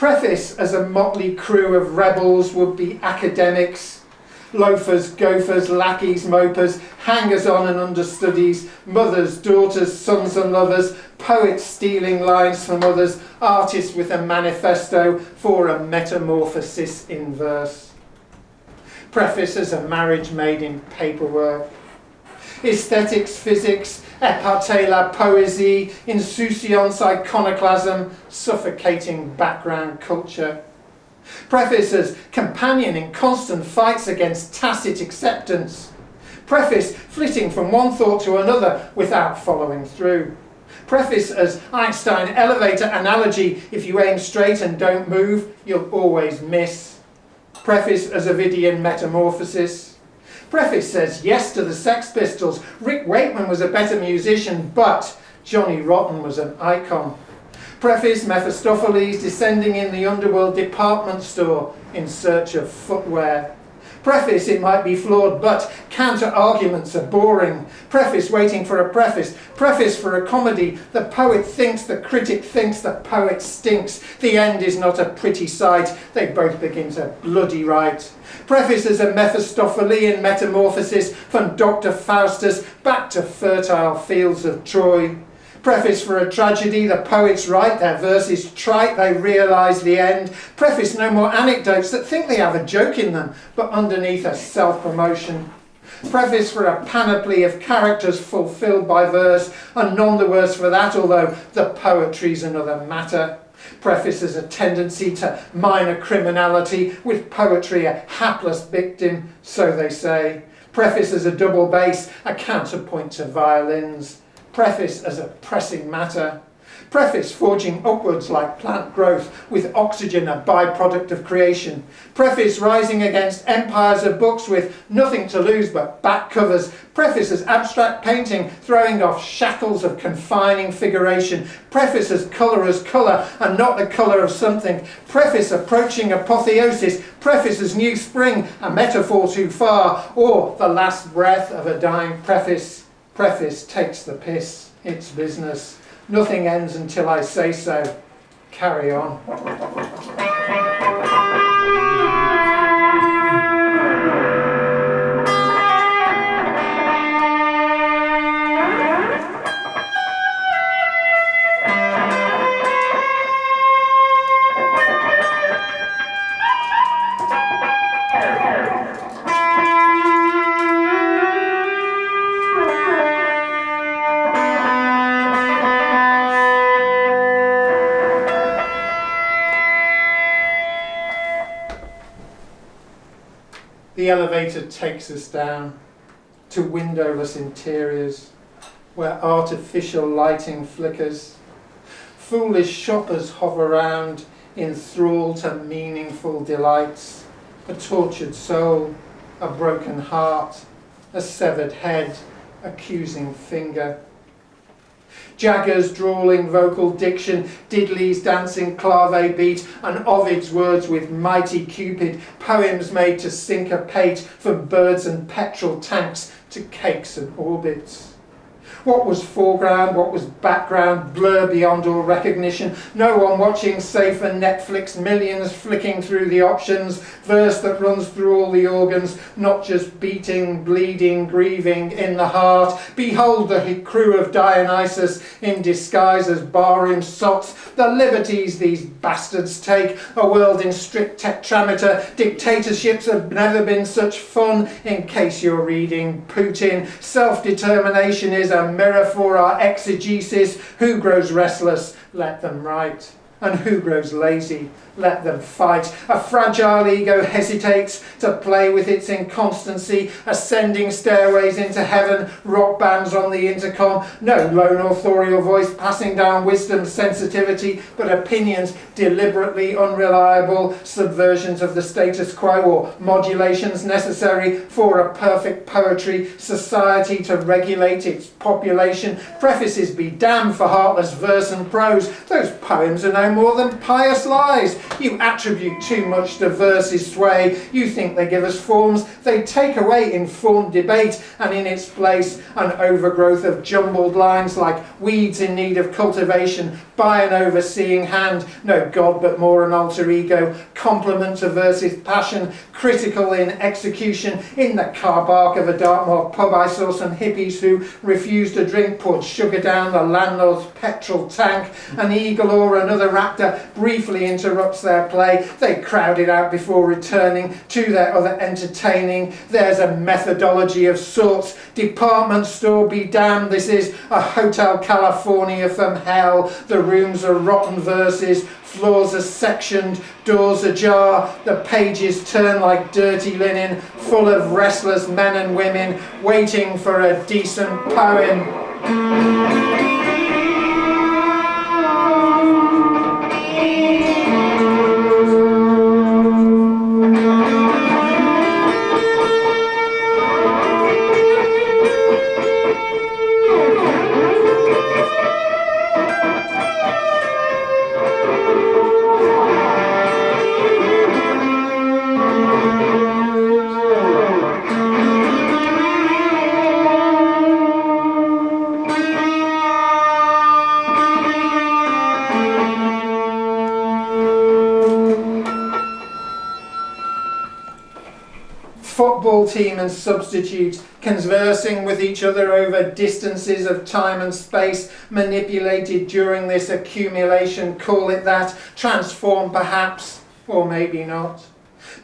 Preface as a motley crew of rebels, would-be academics, loafers, gophers, lackeys, mopers, hangers-on and understudies, mothers, daughters, sons and lovers, poets stealing lines from others, artists with a manifesto for a metamorphosis in verse. Preface as a marriage made in paperwork. Aesthetics, physics, eparté la poésie, insouciance, iconoclasm, suffocating background culture. Preface as companion in constant fights against tacit acceptance. Preface flitting from one thought to another without following through. Preface as Einstein elevator analogy, if you aim straight and don't move, you'll always miss. Preface as Ovidian metamorphosis. Preface says yes to the Sex Pistols, Rick Wakeman was a better musician, but Johnny Rotten was an icon. Preface Mephistopheles descending in the underworld department store in search of footwear. Preface, it might be flawed, but counter-arguments are boring. Preface waiting for a preface. Preface for a comedy. The poet thinks, the critic thinks, the poet stinks. The end is not a pretty sight. They both begin to bloody write. Preface as a Mephistophelian metamorphosis from Dr. Faustus back to fertile fields of Troy. Preface for a tragedy, the poets write, their verses trite, they realise the end. Preface no more anecdotes that think they have a joke in them, but underneath a self-promotion. Preface for a panoply of characters fulfilled by verse, and none the worse for that, although the poetry's another matter. Preface as a tendency to minor criminality, with poetry a hapless victim, so they say. Preface as a double bass, a counterpoint to violins. Preface as a pressing matter. Preface forging upwards like plant growth, with oxygen a byproduct of creation. Preface rising against empires of books with nothing to lose but back covers. Preface as abstract painting, throwing off shackles of confining figuration. Preface as colour and not the colour of something. Preface approaching apotheosis. Preface as new spring, a metaphor too far, or the last breath of a dying preface. Preface takes the piss, it's business. Nothing ends until I say so. Carry on. The elevator takes us down to windowless interiors where artificial lighting flickers. Foolish shoppers hover round, enthralled to meaningful delights. A tortured soul, a broken heart, a severed head, accusing finger. Jaggers' drawling vocal diction, Diddley's dancing clave beat, and Ovid's words with mighty Cupid, poems made to syncopate, from birds and petrol tanks to cakes and orbits. What was foreground, what was background, blur beyond all recognition. No one watching save for Netflix, millions flicking through the options, verse that runs through all the organs, not just beating, bleeding, grieving in the heart. Behold the crew of Dionysus in disguise as barroom sots, the liberties these bastards take, a world in strict tetrameter. Dictatorships have never been such fun, in case you're reading Putin. Self-determination is a mirror for our exegesis. Who grows restless? Let them write. And who grows lazy? Let them fight. A fragile ego hesitates to play with its inconstancy, ascending stairways into heaven, rock bands on the intercom, no lone authorial voice passing down wisdom's sensitivity, but opinions deliberately unreliable, subversions of the status quo or modulations necessary for a perfect poetry society to regulate its population. Prefaces be damned for heartless verse and prose. Those poems are no no more than pious lies. You attribute too much to verse's sway. You think they give us forms, they take away informed debate, and in its place an overgrowth of jumbled lines like weeds in need of cultivation by an overseeing hand. No God but more an alter ego, complement to verse's passion, critical in execution. In the car park of a Dartmoor pub I saw some hippies who refused to drink, poured sugar down the landlord's petrol tank. An eagle or another raptor briefly interrupts their play. They crowded out before returning to their other entertaining. There's a methodology of sorts. Department store be damned, this is a Hotel California from hell. The rooms are rotten verses, floors are sectioned, doors ajar, the pages turn like dirty linen, full of restless men and women waiting for a decent poem. Football team and substitute conversing with each other over distances of time and space, manipulated during this accumulation, call it that, transformed perhaps, or maybe not.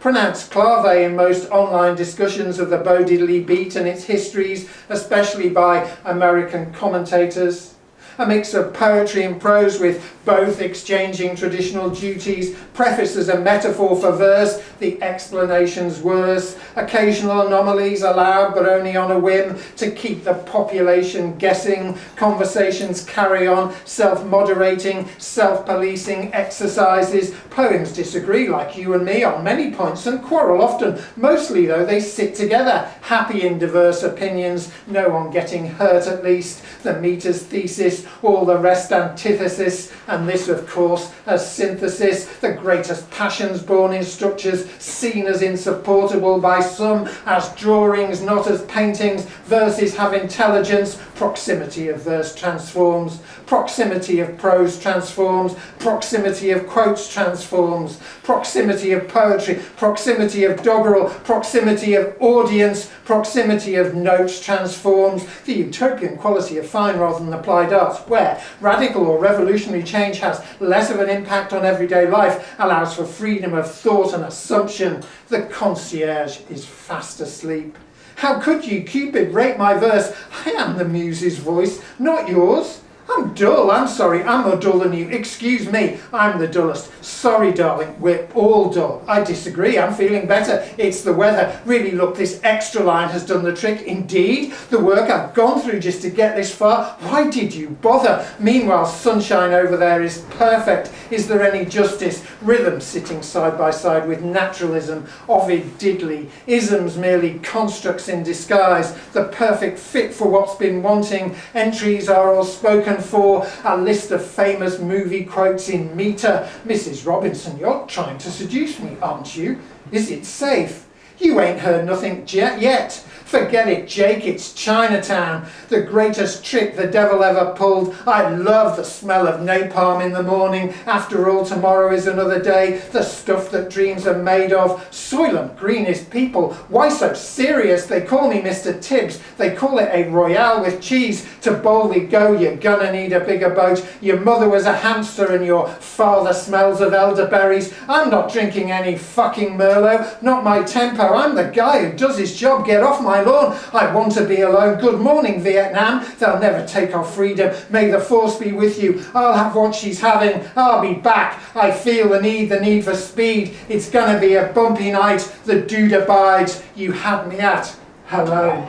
Pronounced clave in most online discussions of the Bo Diddley beat and its histories, especially by American commentators. A mix of poetry and prose with both exchanging traditional duties, preface as a metaphor for verse, the explanations worse, occasional anomalies allowed but only on a whim to keep the population guessing, conversations carry on, self-moderating, self-policing exercises, poems disagree like you and me on many points and quarrel often, mostly though they sit together, happy in diverse opinions, no one getting hurt at least, the meter's thesis, all the rest antithesis, and this of course as synthesis, the greatest passions born in structures seen as insupportable by some, as drawings not as paintings. Verses have intelligence, proximity of verse transforms, proximity of prose transforms, proximity of quotes transforms, proximity of poetry, proximity of doggerel, proximity of audience, proximity of notes transforms, the utopian quality of fine rather than applied arts, where radical or revolutionary change has less of an impact on everyday life, allows for freedom of thought and assumption. The concierge is fast asleep. How could you, Cupid, rate my verse? I am the muse's voice, not yours. I'm dull, I'm sorry, I'm more dull than you. Excuse me, I'm the dullest. Sorry, darling, we're all dull. I disagree, I'm feeling better. It's the weather. Really, look, this extra line has done the trick. Indeed, the work I've gone through just to get this far. Why did you bother? Meanwhile, sunshine over there is perfect. Is there any justice? Rhythm sitting side by side with naturalism. Ovid diddly. Isms merely constructs in disguise. The perfect fit for what's been wanting. Entries are all spoken for, a list of famous movie quotes in metre. Mrs. Robinson, you're trying to seduce me, aren't you? Is it safe? You ain't heard nothing yet. Forget it, Jake, it's Chinatown. The greatest trick the devil ever pulled. I love the smell of napalm in the morning. After all, tomorrow is another day. The stuff that dreams are made of. Soylent Green is people. Why so serious? They call me Mr. Tibbs. They call it a Royale with cheese. To boldly go, you're gonna need a bigger boat. Your mother was a hamster and your father smells of elderberries. I'm not drinking any fucking Merlot. Not my tempo. I'm the guy who does his job. Get off my lawn. I want to be alone. Good morning, Vietnam. They'll never take our freedom. May the force be with you. I'll have what she's having. I'll be back. I feel the need for speed. It's gonna be a bumpy night. The dude abides. You had me at hello.